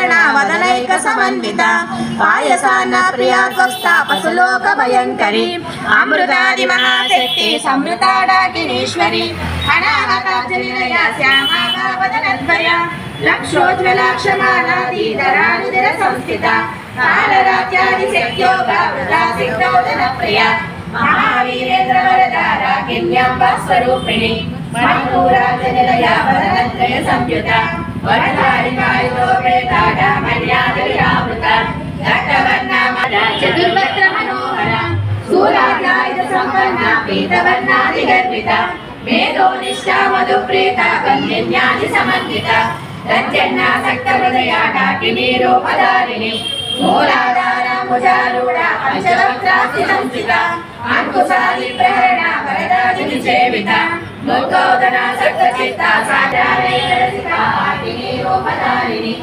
प्रहरण वदनैक समन्विता पायसान्न प्रिया स्वस्था पशुलोक भयंकरी अमृतादि महाशक्ति समृता डाकिनीश्वरी अनाहतार्जनिलया श्यामा वदनद्वया लक्षोज्ज्वला क्षमानादिधरानुदिर संस्थिता कालरात्यादि शक्योगा वृथा सिद्धोदन प्रिया महावीरेन्द्र वरदारा किन्यंबा स्वरूपिणी मणिपूराजनिलया वदनत्रय संयुता वरदारिकायुतो वेदाडा मर्यादविरावृता दट्टवर्णा चतुर्वक्त्र मनोहरा शूलाढ्यायुध सम्पन्ना पीतवर्णादिगर्विता मेधोनिष्ठा मधुप्रीता कन्यज्ञानि समन्विता तज्जन्ना सक्तहृदया डाकिनी रूपधारिणी मूलाधारा मुजारूढा पंचवक्त्रास्ति संस्थिता अंकुशादि प्रहरणा वरदाजनि सेविता मुक्तोदना सक्तचित्ता साधारैकरसिका डाकिनी रूपधारिणी